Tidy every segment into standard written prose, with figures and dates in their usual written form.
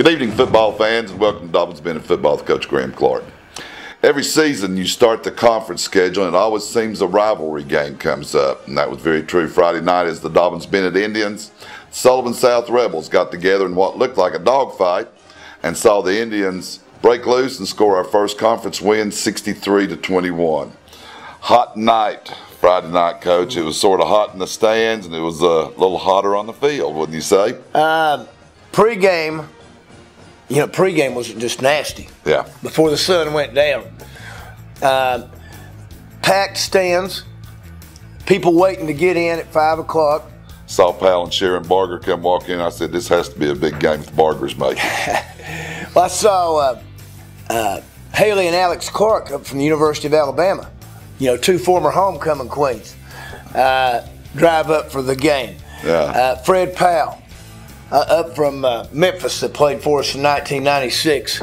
Good evening, football fans, and welcome to Dobbins Bennett Football with Coach Graham Clark. Every season you start the conference schedule and it always seems a rivalry game comes up, and that was very true Friday night as the Dobbins Bennett Indians, Sullivan South Rebels got together in what looked like a dogfight and saw the Indians break loose and score our first conference win 63-21. Hot night Friday night, Coach. It was sort of hot in the stands and it was a little hotter on the field, wouldn't you say? Pre-game, pre-game was just nasty. Yeah. Before the sun went down. Packed stands, people waiting to get in at 5 o'clock. Saw Pal and Sharon Barger come walk in. I said, this has to be a big game if Barger's making. Well, I saw Haley and Alex Clark up from the University of Alabama, two former homecoming queens, drive up for the game. Yeah. Fred Powell. Up from Memphis that played for us in 1996.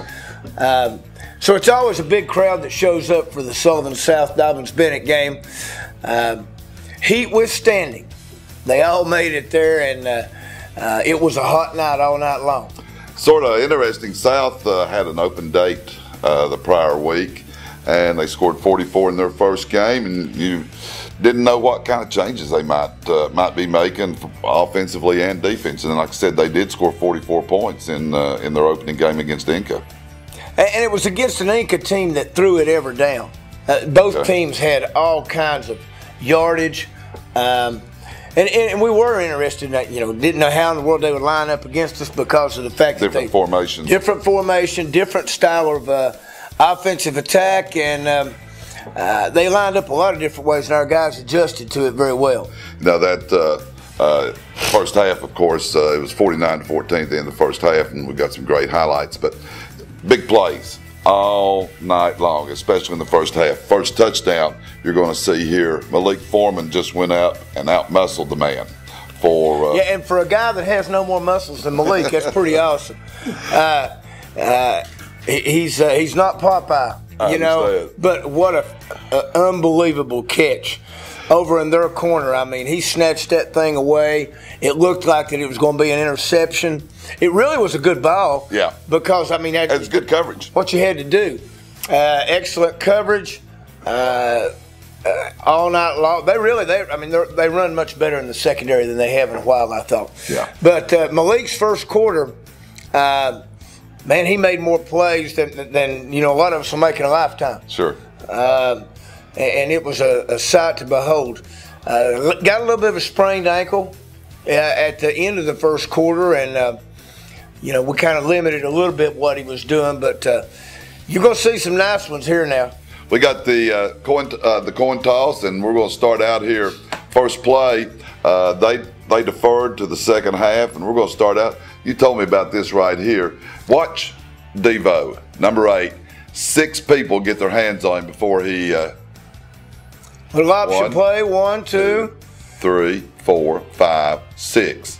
So it's always a big crowd that shows up for the Sullivan South Dobbins Bennett game. Heat withstanding. They all made it there, and it was a hot night all night long. Sort of interesting. South had an open date the prior week, and they scored 44 in their first game, and you didn't know what kind of changes they might be making offensively and defensively. And like I said, they did score 44 points in their opening game against Inca. And it was against an Inca team that threw it ever down. Both teams had all kinds of yardage. And we were interested in that, didn't know how in the world they would line up against us because of the fact that different formation, different style of offensive attack, and they lined up a lot of different ways, and our guys adjusted to it very well. Now that first half, of course, it was 49-14 at the end of the first half, and we got some great highlights, but big plays all night long, especially in the first half. First touchdown you're going to see here, Malik Foreman just went out and out-muscled the man. And for a guy that has no more muscles than Malik, that's pretty awesome. He's not Popeye. But what a unbelievable catch over in their corner. I mean, he snatched that thing away. It looked like that it was going to be an interception. It really was a good ball. Yeah. Because, that's good coverage. What you had to do. Excellent coverage all night long. They run much better in the secondary than they have in a while, I thought. Yeah. But Malik's first quarter, man, he made more plays than a lot of us will make in a lifetime. Sure. And it was a sight to behold. Got a little bit of a sprained ankle at the end of the first quarter, and we kind of limited a little bit what he was doing. But you're going to see some nice ones here now. We got the coin toss, and we're going to start out here. First play, they deferred to the second half, and we're going to start out. You told me about this right here. Watch Devo, number 8. 6 people get their hands on him before he. Little option play. 1, 2, 3, 4, 5, 6,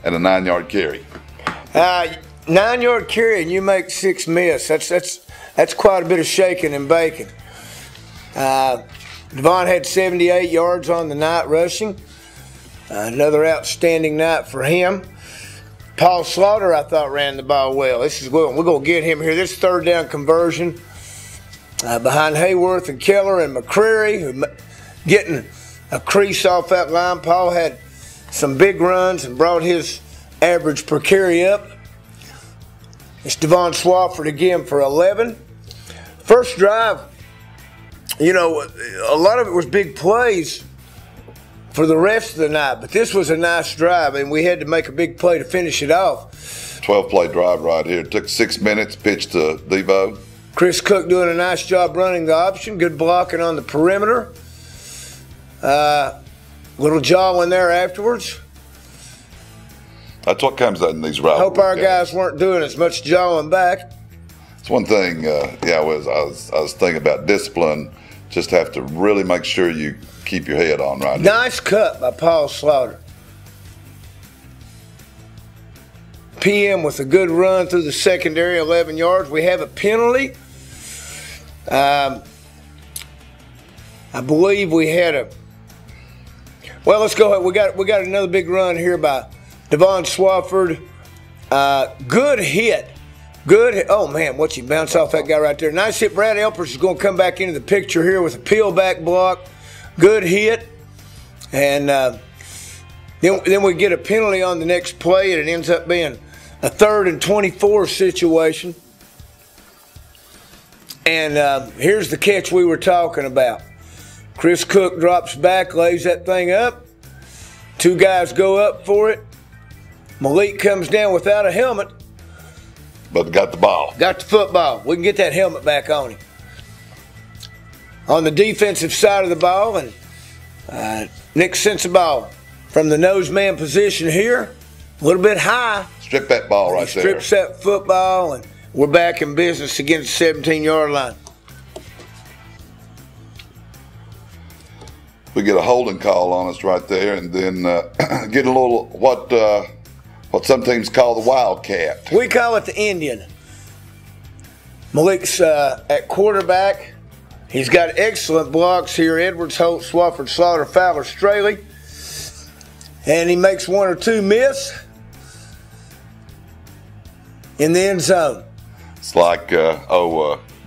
and a 9-yard carry. 9-yard carry, and you make 6 miss. That's quite a bit of shaking and baking. Devon had 78 yards on the night rushing. Another outstanding night for him. Paul Slaughter, I thought, ran the ball well. We're going to get him here. This third down conversion behind Hayworth and Keller and McCreary, who getting a crease off that line. Paul had some big runs and brought his average per carry up. It's Devon Swafford again for 11. First drive, a lot of it was big plays for the rest of the night, but this was a nice drive, and we had to make a big play to finish it off. 12-play drive right here. It took 6 minutes, pitch to Devo. Chris Cook doing a nice job running the option, good blocking on the perimeter. Little jawing there afterwards. That's what comes out in these rivalry Hope our games. guys weren't doing as much jawing back. It's one thing, I was thinking about discipline. Just have to really make sure you keep your head on right now. Nice cut by Paul Slaughter. PM with a good run through the secondary, 11 yards. We have a penalty. I believe we had a. Well, let's go ahead. We got another big run here by Devon Swafford Good hit. Good hit. Oh, man, watch him bounce off that guy right there. Nice hit. Brad Elpers is going to come back into the picture here with a peel back block. Good hit. And then we get a penalty on the next play, and it ends up being a 3rd and 24 situation. And here's the catch we were talking about. Chris Cook drops back, lays that thing up. 2 guys go up for it. Malik comes down without a helmet. But got the ball. Got the football. We can get that helmet back on him. On the defensive side of the ball, and Nick Sensabaugh from the nose man position here, a little bit high. Strip that ball right there. Strips that football, and we're back in business against the 17-yard line. We get a holding call on us right there, and then get a little what some teams call the Wildcat. We call it the Indian. Malik's at quarterback. He's got excellent blocks here. Edwards, Holt, Swafford, Slaughter, Fowler, Straley. And he makes 1 or 2 miss in the end zone. It's like,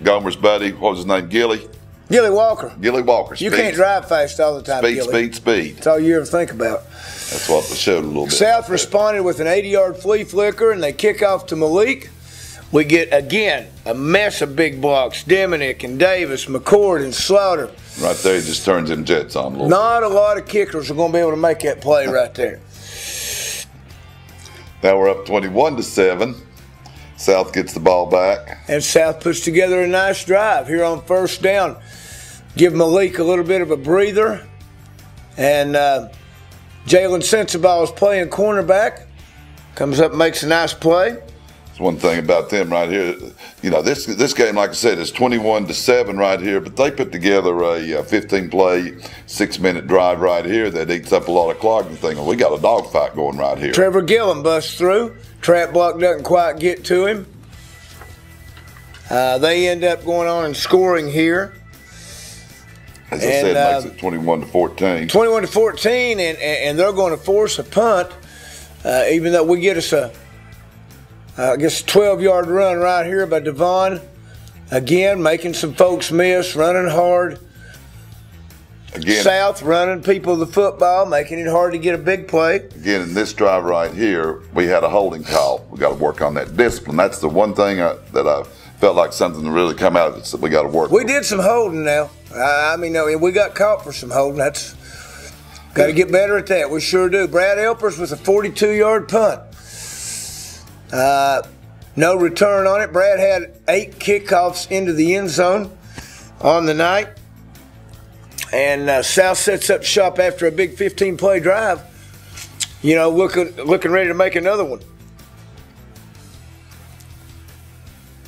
Gomer's buddy, what was his name, Gilly? Gilly Walker. Gilly Walker. You can't drive fast all the time, Gilly. Speed. That's all you ever think about. That's what they showed a little bit. South responded with an 80-yard flea flicker, and they kick off to Malik. We get, again, a mess of big blocks. Deminick and Davis, McCord and Slaughter. Right there, he just turns them jets on a little Not a lot of kickers are going to be able to make that play right there. Now we're up 21-7. South gets the ball back. And South puts together a nice drive here on 1st down. Give Malik a little bit of a breather. And Jalen Sensabaugh is playing cornerback. Comes up and makes a nice play. That's one thing about them right here. You know, this game, like I said, is 21-7 right here, but they put together a 15-play, 6-minute drive right here that eats up a lot of clock. And thinking, we got a dogfight going right here. Trevor Gillum busts through. Trap block doesn't quite get to him. They end up going on and scoring here. As I said, it makes it 21-14. 21-14, and they're going to force a punt, even though we get us a 12-yard run right here by Devon. Again, making some folks miss, running hard. Again, South running people the football, making it hard to get a big play. Again, in this drive right here, we had a holding call. We got to work on that discipline. That's the one thing that I felt like something to really come out of it. So we got to work. We did some holding now. I mean, we got caught for some holding. That's got to get better at that. We sure do. Brad Elpers with a 42-yard punt. No return on it. Brad had 8 kickoffs into the end zone on the night. And South sets up shop after a big 15-play drive. You know, looking ready to make another one.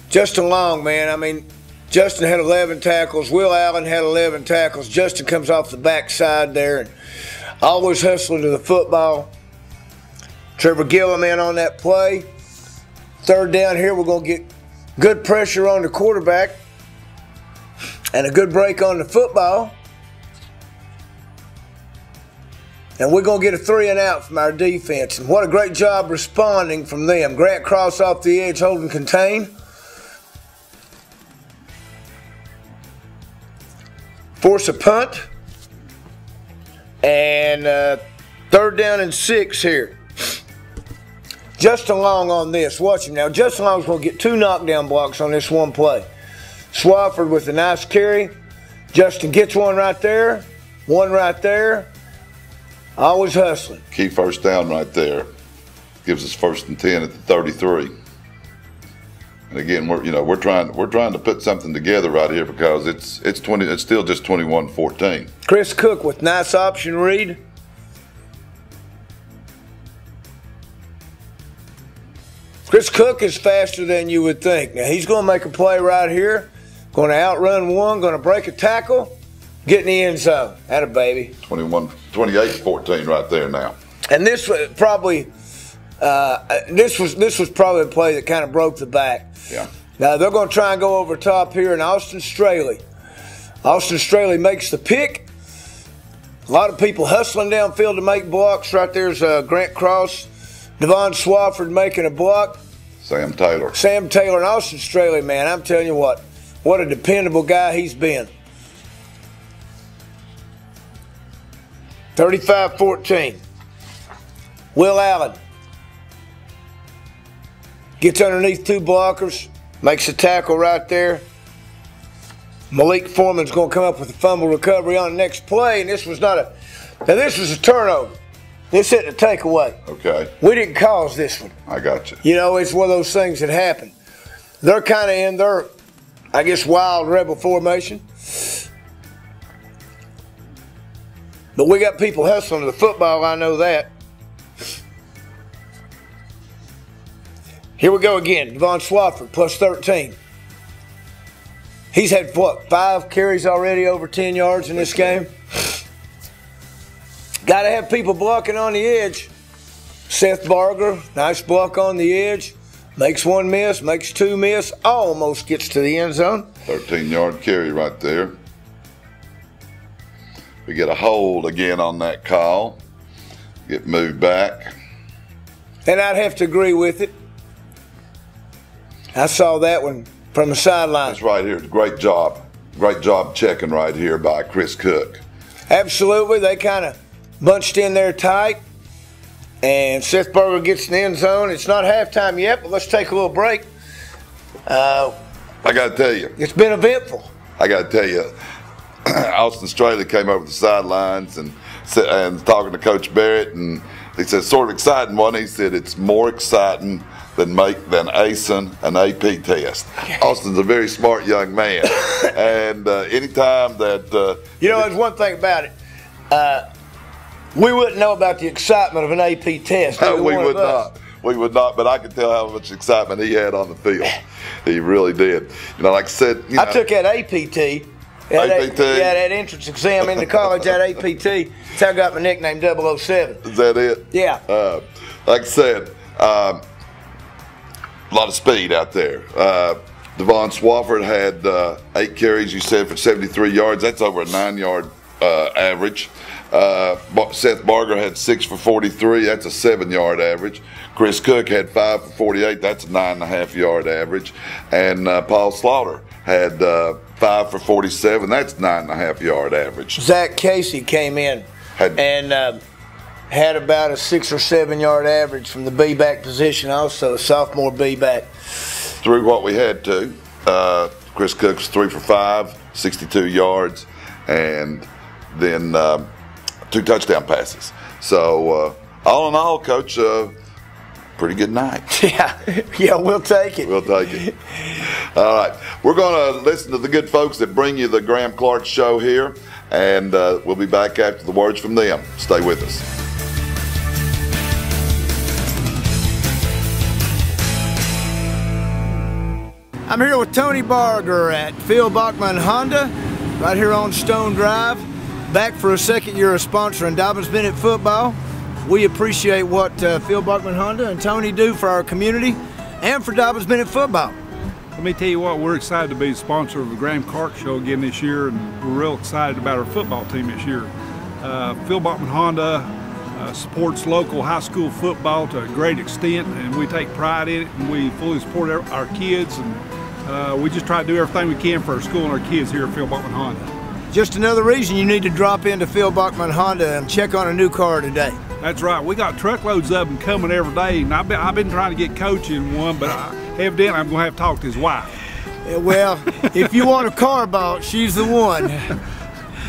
Justin Long, man. I mean, Justin had 11 tackles. Will Allen had 11 tackles. Justin comes off the backside there and always hustling to the football. Trevor Gillum in on that play. 3rd down here, we're going to get good pressure on the quarterback and a good break on the football. And we're going to get a 3 and out from our defense. And what a great job responding from them. Grant Cross off the edge, holding contain. Force a punt. And 3rd down and 6 here. Justin Long on this. Watch him now. Justin Long's going to get 2 knockdown blocks on this one play. Swafford with a nice carry. Justin gets one right there. One right there. Always hustling. Key 1st down right there. Gives us 1st and 10 at the 33. And again, we're trying to put something together right here because it's still just 21-14. Chris Cook with nice option read. Chris Cook is faster than you would think. Now he's going to make a play right here. Going to outrun one. Going to break a tackle. Get in the end zone. Atta baby. 28-14 right there now. And this was probably this was probably a play that kind of broke the back. Yeah. Now they're going to try and go over top here, and Austin Straley. Austin Straley makes the pick. A lot of people hustling downfield to make blocks. Right there's Grant Cross Devon Swafford making a block. Sam Taylor. Sam Taylor and Austin Straley, man, I'm telling you what a dependable guy he's been. 35-14. Will Allen gets underneath two blockers, makes a tackle right there. Malik Foreman's going to come up with a fumble recovery on the next play, and this was a turnover. This isn't a takeaway. Okay. We didn't cause this one. I got you. You know, it's one of those things that happen. They're kind of in their, I guess, wild rebel formation. But we got people hustling to the football, I know that. Here we go again. Devon Swafford, plus 13. He's had, 5 carries already over 10 yards in this game? Got to have people blocking on the edge. Seth Barger, nice block on the edge. Makes one miss, makes two miss, almost gets to the end zone. 13-yard carry right there. We get a hold again on that call. Get moved back. And I'd have to agree with it. I saw that one from the sideline. That's right here. Great job. Great job checking right here by Chris Cook. Absolutely. They kind of bunched in there tight. And Seth Berger gets in the end zone. It's not halftime yet, but let's take a little break. I got to tell you. It's been eventful. I got to tell you, Austin Straley came over the sidelines and talking to Coach Barrett, and he said, sort of exciting one. He said, it's more exciting than acing an AP test. Austin's a very smart young man. And anytime that... there's one thing about it. We wouldn't know about the excitement of an AP test. No, we would not. We would not, but I could tell how much excitement he had on the field. He really did. Like I said, I took that APT. APT? Yeah, that entrance exam into college, that APT. That's how I got my nickname 007. Is that it? Yeah. Like I said, a lot of speed out there. Devon Swafford had 8 carries, you said, for 73 yards. That's over a 9-yard average. Seth Barger had 6 for 43. That's a 7-yard average. Chris Cook had 5 for 48. That's a 9.5-yard average. And Paul Slaughter had 5 for 47. That's 9.5-yard average. Zach Casey came in and had about a 6 or 7-yard average from the B-back position, also a sophomore B-back. Through what we had to. Chris Cook's 3 for 5, 62 yards, and then 2 touchdown passes. So all in all, Coach, pretty good night. Yeah, we'll take it. We'll take it. All right. We're going to listen to the good folks that bring you the Graham Clark Show here, and we'll be back after the words from them. Stay with us. I'm here with Tony Barger at Phil Bachman Honda, right here on Stone Drive. Back for a second year of sponsoring Dobbins Bennett football. We appreciate what Phil Bachman Honda and Tony do for our community and for Dobbins Bennett football. Let me tell you what, we're excited to be the sponsor of the Graham Clark Show again this year, and we're real excited about our football team this year. Phil Bachman Honda supports local high school football to a great extent, and we take pride in it, and we fully support our kids, and we just try to do everything we can for our school and our kids here at Phil Bachman Honda. Just another reason you need to drop into Phil Bachman Honda and check on a new car today. That's right. We got truckloads of them coming every day, and I've been trying to get Coach in one, but evidently I'm going to have to talk to his wife. Well, if you want a car bought, she's the one.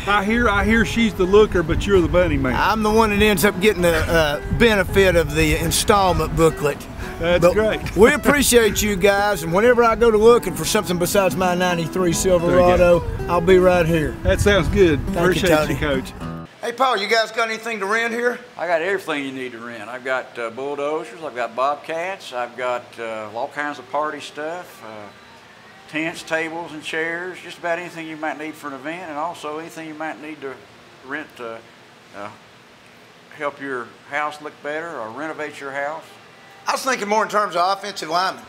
I hear she's the looker, but you're the money man. I'm the one that ends up getting the benefit of the installment booklet. That's great. We appreciate you guys, and whenever I go to looking for something besides my '93 Silverado, I'll be right here. That sounds good. Appreciate you, Coach. Hey, Paul, you guys got anything to rent here? I got everything you need to rent. I've got bulldozers, I've got bobcats, I've got all kinds of party stuff, tents, tables, and chairs, just about anything you might need for an event, and also anything you might need to rent to help your house look better or renovate your house. I was thinking more in terms of offensive linemen.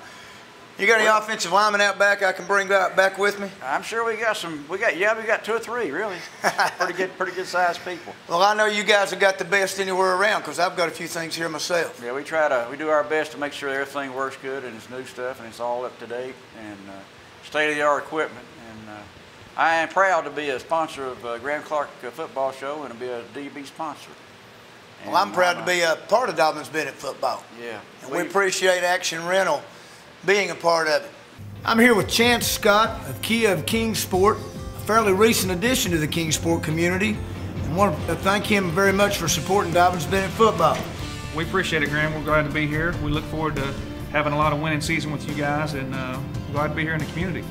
You got any offensive linemen out back I can bring back with me? I'm sure we got some. We got 2 or 3 really. pretty good sized people. Well, I know you guys have got the best anywhere around because I've got a few things here myself. Yeah, we do our best to make sure everything works good and it's new stuff and it's all up to date and state-of-the-art equipment. And I am proud to be a sponsor of Graham Clark Football Show and to be a DB sponsor. Well, I'm proud to be a part of Dobbins Bennett football. Yeah. And we appreciate Action Rental being a part of it. I'm here with Chance Scott of Kia of Kingsport, a fairly recent addition to the Kingsport community, and want to thank him very much for supporting Dobbins Bennett football. We appreciate it, Graham. We're glad to be here. We look forward to having a lot of winning season with you guys, and glad to be here in the community.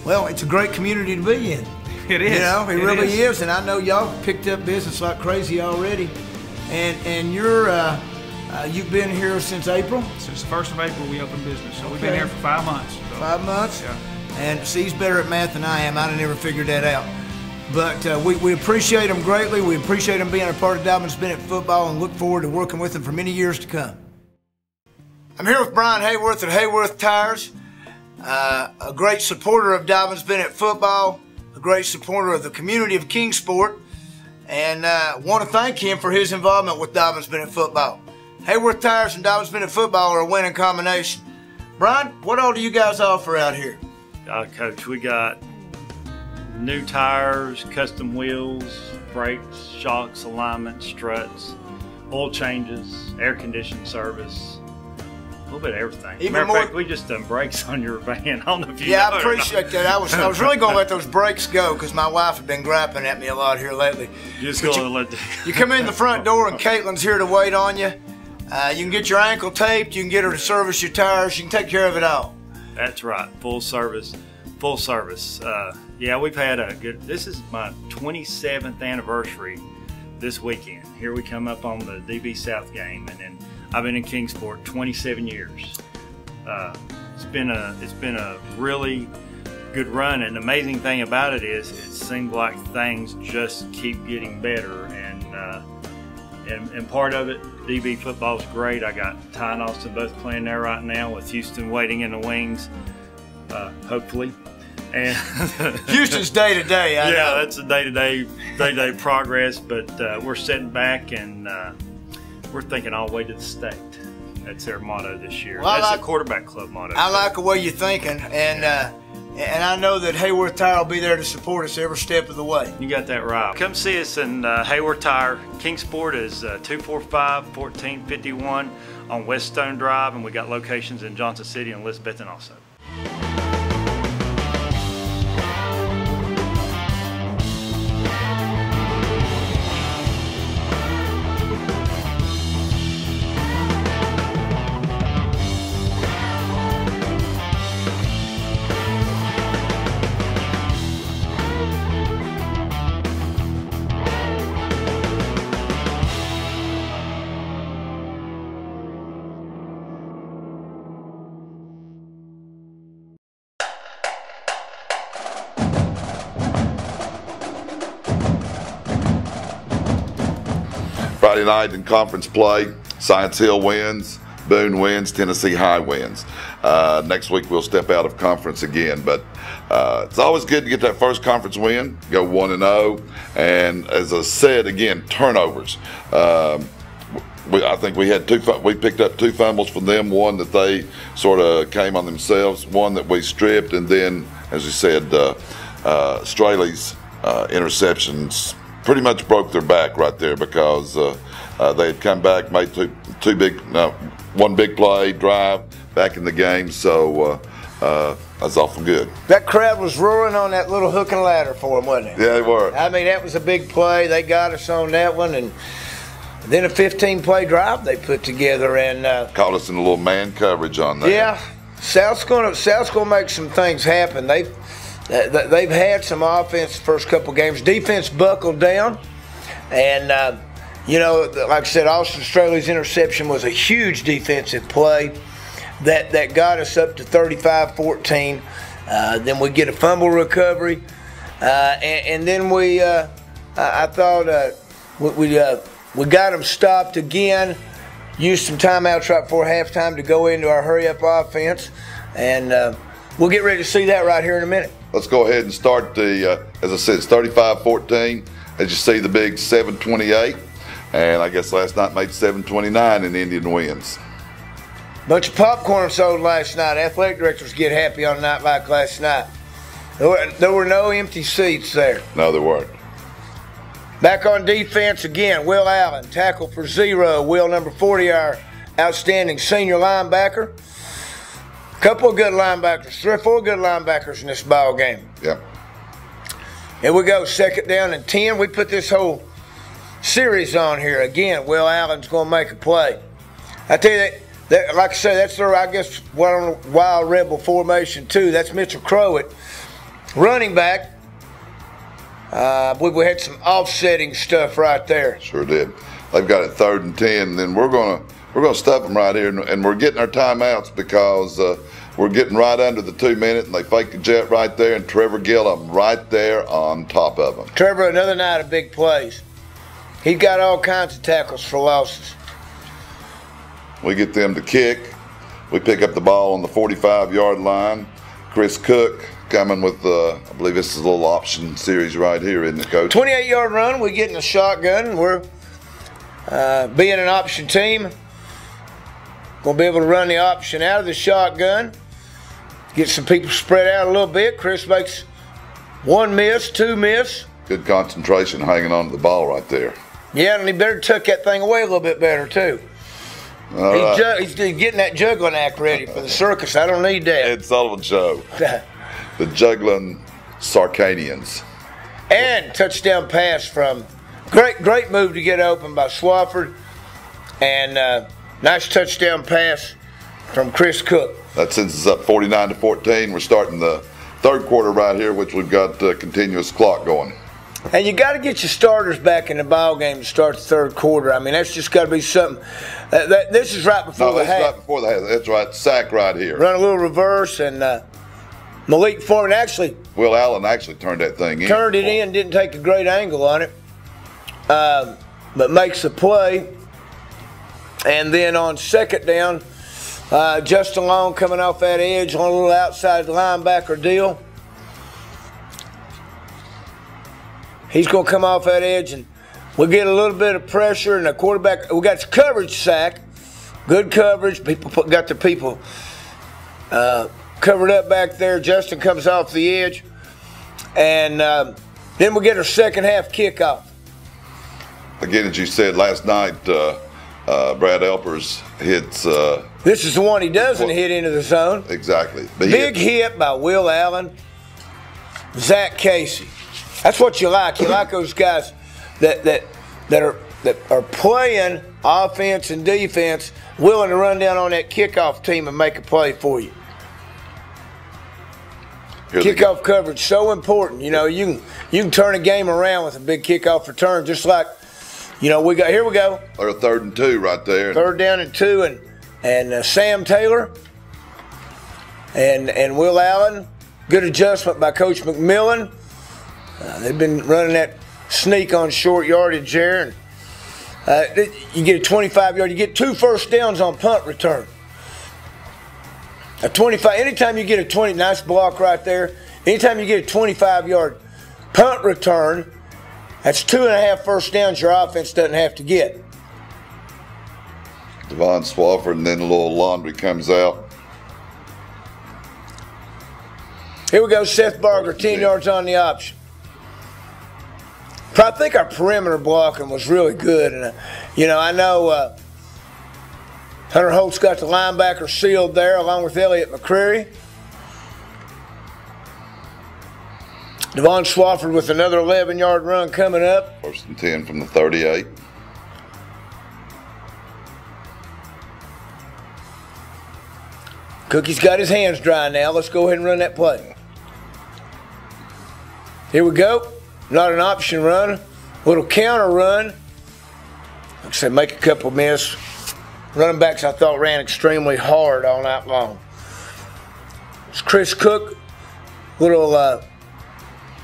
Well, it's a great community to be in. It is. You know, it really is, and I know y'all picked up business like crazy already. And you've been here since April? Since the 1st of April, we opened business, so we've been here for 5 months. So. 5 months? Yeah. And see, he's better at math than I am. I'd have never figured that out. But we appreciate him greatly. We appreciate him being a part of Dobbins Bennett football and look forward to working with him for many years to come. I'm here with Brian Hayworth at Hayworth Tires, a great supporter of Dobbins Bennett football, a great supporter of the community of Kingsport, and want to thank him for his involvement with Dobbins Bennett football. Hayworth Tires and Dobbins Bennett football are a winning combination. Brian, what all do you guys offer out here? Coach, we got new tires, custom wheels, brakes, shocks, alignment, struts, oil changes, air conditioning service, a little bit of everything. Matter of fact, we just done brakes on your van. I don't know if you know. I appreciate that. I was really going to let those brakes go because my wife had been griping at me a lot here lately. You come in the front door and Caitlin's here to wait on you. You can get your ankle taped. You can get her to service your tires. You can take care of it all. That's right. Full service. Full service. Yeah, we've had a good. This is my 27th anniversary this weekend. Here we come up on the DB South game, and then I've been in Kingsport 27 years. It's been a really good run, and the amazing thing about it is it seems like things just keep getting better, and part of it, DB football's great. I got Ty and Austin both playing there right now with Houston waiting in the wings, hopefully. And Houston's day to day. I know. That's a day-to-day progress, but we're sitting back and we're thinking all the way to the state. That's their motto this year. Well, that's the quarterback club motto. I like the way you're thinking, and I know that Hayworth Tire will be there to support us every step of the way. You got that right. Come see us in Hayworth Tire. Kingsport is 245-1451 on West Stone Drive, and we got locations in Johnson City and Elizabethton also. Friday night in conference play, Science Hill wins, Boone wins, Tennessee High wins. Next week we'll step out of conference again, but it's always good to get that first conference win, go 1-0, and as I said again, turnovers. I think we picked up 2 fumbles from them, one that they sort of came on themselves, one that we stripped, and then, as you said, Straley's interceptions pretty much broke their back right there because they had come back, made one big play, drive, back in the game, so that's awful good. That crowd was roaring on that little hook and ladder for them, wasn't it? Yeah, they were. I mean, that was a big play. They got us on that one, and then a 15-play drive they put together and caught us in a little man coverage on that. Yeah, South's gonna make some things happen. They've had some offense the first couple games. Defense buckled down, and you know, like I said, Austin Straley's interception was a huge defensive play that got us up to 35-14. Then we get a fumble recovery, and then I thought we got them stopped again. Used some timeouts right before halftime to go into our hurry-up offense. And we'll get ready to see that right here in a minute. Let's go ahead and start the, as I said, it's 35-14. As you see, the big 728. And I guess last night made 729 and Indian wins. Bunch of popcorn sold last night. Athletic directors get happy on a night like last night. There were no empty seats there. No, there weren't. Back on defense again, Will Allen, tackle for 0. Will, number 40, our outstanding senior linebacker. A couple of good linebackers, 3 or 4 good linebackers in this ball game. Yep. Here we go, 2nd down and 10. We put this whole series on here. Again, Will Allen's going to make a play. I tell you that, like I say, that's their, I guess, Wild Rebel formation too. That's Mitchell Crowett, running back. I believe we had some offsetting stuff right there. Sure did. They've got it 3rd and 10, and then we're gonna stuff them right here, and we're getting our timeouts because we're getting right under the 2 minute, and they fake the jet right there, and Trevor Gillum right there on top of them. Trevor, another night of big plays. He's got all kinds of tackles for losses. We get them to kick. We pick up the ball on the 45-yard line. Chris Cook coming with, I believe this is a little option series right here, isn't it, Coach? 28-yard run. We're getting a shotgun. We're being an option team. Going to be able to run the option out of the shotgun. Get some people spread out a little bit. Chris makes 1 miss, 2 miss. Good concentration hanging on to the ball right there. Yeah, and he better tuck that thing away a little bit better, too. He's getting that juggling act ready for the circus. I don't need that. Ed Sullivan Show. The juggling Sarcadians. And touchdown pass from great move to get open by Swafford. And nice touchdown pass from Chris Cook. That sends us up 49-14. We're starting the 3rd quarter right here, which we've got continuous clock going. And you got to get your starters back in the ball game to start the 3rd quarter. I mean, that's just got to be something. This is right before the half. That's right before the half. That's right. Sack right here. Run a little reverse, and Malik Foreman actually. Will Allen actually turned that thing in. Turned it in, didn't take a great angle on it, but makes a play. And then on 2nd down, Justin Long coming off that edge on a little outside linebacker deal. He's going to come off that edge, and we'll get a little bit of pressure, and the quarterback, we got coverage sack. Good coverage. People got their people covered up back there. Justin comes off the edge, and then we get our 2nd half kickoff. Again, as you said last night, Brad Elpers hits. This is the one he doesn't hit into the zone. Exactly. Big hit by Will Allen, Zach Casey. That's what you like. You like those guys that are playing offense and defense, willing to run down on that kickoff team and make a play for you. Kickoff coverage so important. You know, you can turn a game around with a big kickoff return, just like, you know, here we go. Or 3rd and 2 right there. 3rd down and 2, and Sam Taylor and Will Allen. Good adjustment by Coach McMillan. They've been running that sneak on short yardage there. And, you get a 25-yard. You get 2 first downs on punt return. A 25. Anytime you get a 20, nice block right there. Anytime you get a 25-yard punt return, that's 2.5 first downs your offense doesn't have to get. Devon Swafford, and then a little laundry comes out. Here we go, Seth Barger, 10 yards on the option. I think our perimeter blocking was really good. And, you know, I know Hunter Holt's got the linebacker sealed there along with Elliott McCreary. Devon Swafford with another 11-yard run coming up. 1st and 10 from the 38. Cookie's got his hands dry now. Let's go ahead and run that play. Here we go. Not an option run. Little counter run. Like I said, make a couple miss. Running backs I thought ran extremely hard all night long. It's Chris Cook. Little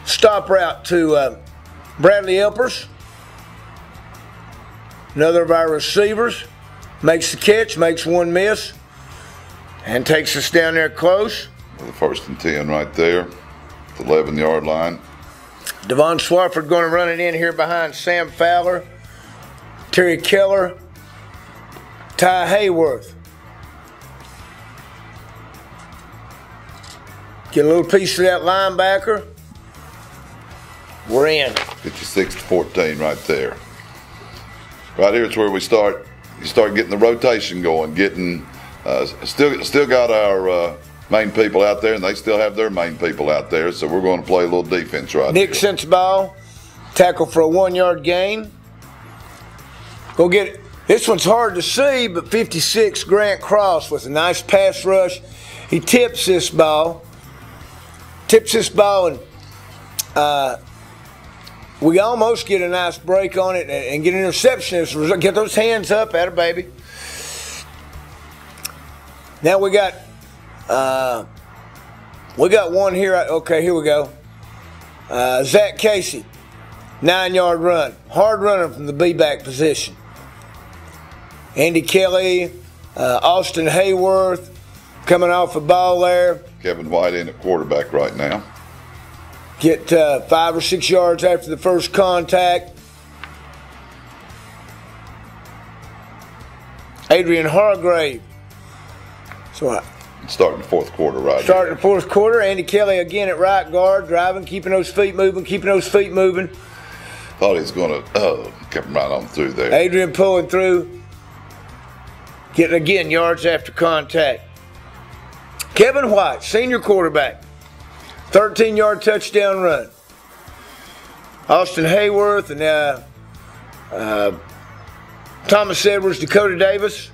stop route to Bradley Elpers. Another of our receivers. Makes the catch, makes 1 miss. And takes us down there close. The 1st and 10 right there. The 11-yard line. Devon Swafford going to run it in here behind Sam Fowler, Terry Keller, Ty Hayworth. Get a little piece of that linebacker. We're in. 56-14 right there. Right here is where we start. You start getting the rotation going. Getting still got our main people out there, and they still have their main people out there. So we're going to play a little defense right Nick here. Sensabaugh, tackle for a 1-yard gain. Go get it. This one's hard to see, but 56 Grant Cross with a nice pass rush. He tips this ball. And we almost get a nice break on it and get an interception. Get those hands up, atta baby. Now we got one here. Okay, here we go. Zach Casey, 9-yard run. Hard runner from the B-back position. Andy Kelly, Austin Hayworth coming off a ball there. Kevin White in at quarterback right now. Get 5 or 6 yards after the first contact. Adrian Hargrave. Starting the 4th quarter right Starting the 4th quarter. Andy Kelly again at right guard, driving, keeping those feet moving. Thought he was going to, kept him right on through there. Adrian pulling through. Getting again yards after contact. Kevin White, senior quarterback. 13-yard touchdown run. Austin Hayworth and Thomas Edwards, Dakota Davis.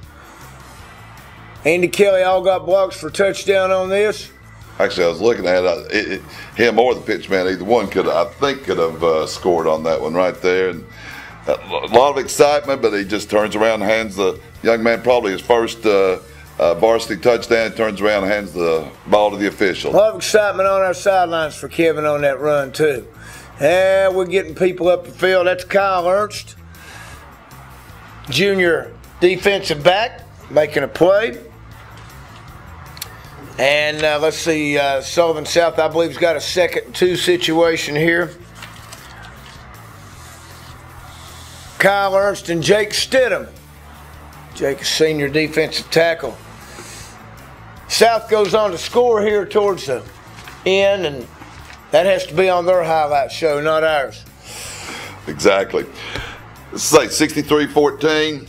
Andy Kelly all got blocks for touchdown on this. Actually, I was looking at it. Him or the pitch man, either one could have scored on that one right there. And a lot of excitement, but he just turns around and hands the young man probably his first varsity touchdown. Turns around and hands the ball to the official. A lot of excitement on our sidelines for Kevin on that run too. And we're getting people up the field. That's Kyle Ernst, junior defensive back, making a play. And let's see, Sullivan South, I believe, has got a 2nd and 2 situation here. Kyle Ernst and Jake Stidham. Jake, a senior defensive tackle. South goes on to score here towards the end, and that has to be on their highlight show, not ours. Exactly. Let's say 63-14.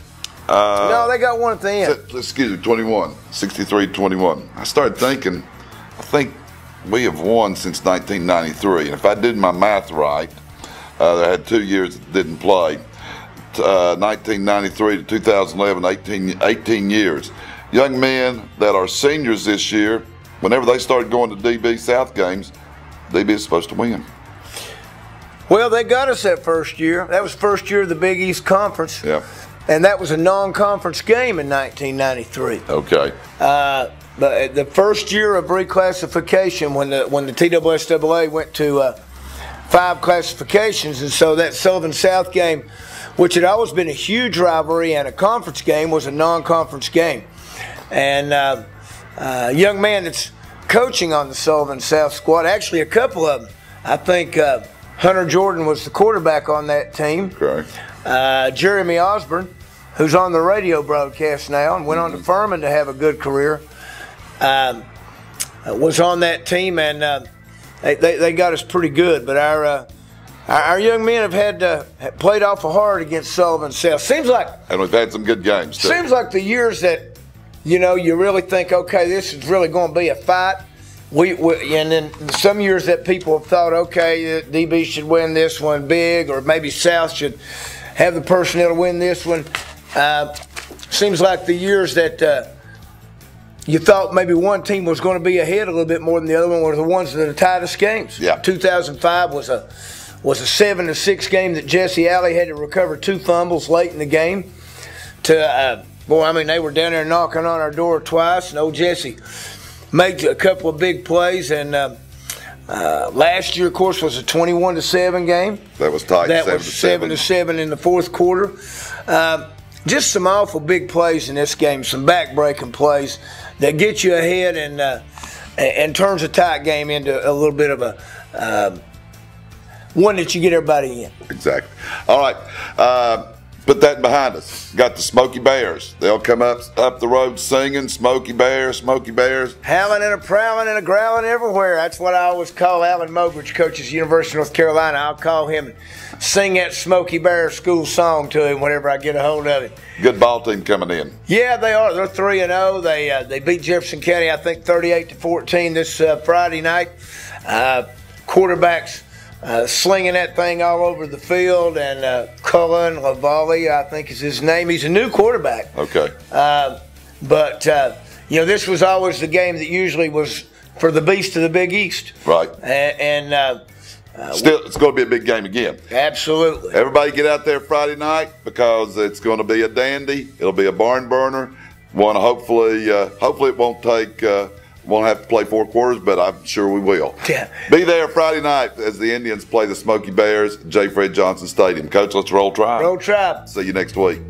No, they got one at the end. Excuse me, 21. 63-21. I started thinking, I think we have won since 1993. And if I did my math right, I had 2 years that didn't play. 1993 to 2011, 18 years. Young men that are seniors this year, whenever they started going to DB South games, DB is supposed to win. Well, they got us that first year. That was first year of the Big East Conference. Yeah. And that was a non-conference game in 1993. Okay. But the first year of reclassification, when the TSSAA went to 5 classifications, and so that Sullivan South game, which had always been a huge rivalry and a conference game, was a non-conference game. And a young man that's coaching on the Sullivan South squad, actually a couple of them. I think Hunter Jordan was the quarterback on that team. Correct. Jeremy Osborne, who's on the radio broadcast now and went on to Furman to have a good career, was on that team, and they got us pretty good. But our young men have played awful hard against Sullivan South. Seems like, and we've had some good games too. Seems like the years that you really think, okay, this is really going to be a fight. And then some years that people have thought, okay, DB should win this one big, or maybe South should have the personnel to win this one. Seems like the years that you thought maybe one team was going to be ahead a little bit more than the other one were the ones that are the tightest games. Yeah. 2005 was a 7-6 game that Jesse Alley had to recover 2 fumbles late in the game. They were down there knocking on our door twice, and old Jesse made a couple of big plays. And last year, of course, was a 21-7 game. That was tight. That was 7-7 in the 4th quarter. just some awful big plays in this game, some back-breaking plays that get you ahead and turns a tight game into a little bit of a one that you get everybody in. Exactly. All right. Put that behind us. Got the Smoky Bears. They'll come up the road singing Smoky Bears, Smoky Bears. Howling and a prowling and a growling everywhere. That's what I always call Alan Mogridge, coaches University of North Carolina. I'll call him and sing that Smoky Bears school song to him whenever I get a hold of it. Good ball team coming in. Yeah, they are. They're 3-0. They beat Jefferson County, I think, 38-14 this Friday night. Quarterbacks slinging that thing all over the field, and Cullen Lavalle, I think is his name. He's a new quarterback. Okay. But this was always the game that usually was for the beast of the Big East. Right. And still, it's going to be a big game again. Absolutely. Everybody get out there Friday night because it's going to be a dandy. It'll be a barn burner. Hopefully it won't take. Won't have to play 4 quarters, but I'm sure we will. Yeah. Be there Friday night as the Indians play the Smoky Bears at J. Fred Johnson Stadium. Coach, let's roll Tribe. Roll Tribe. See you next week.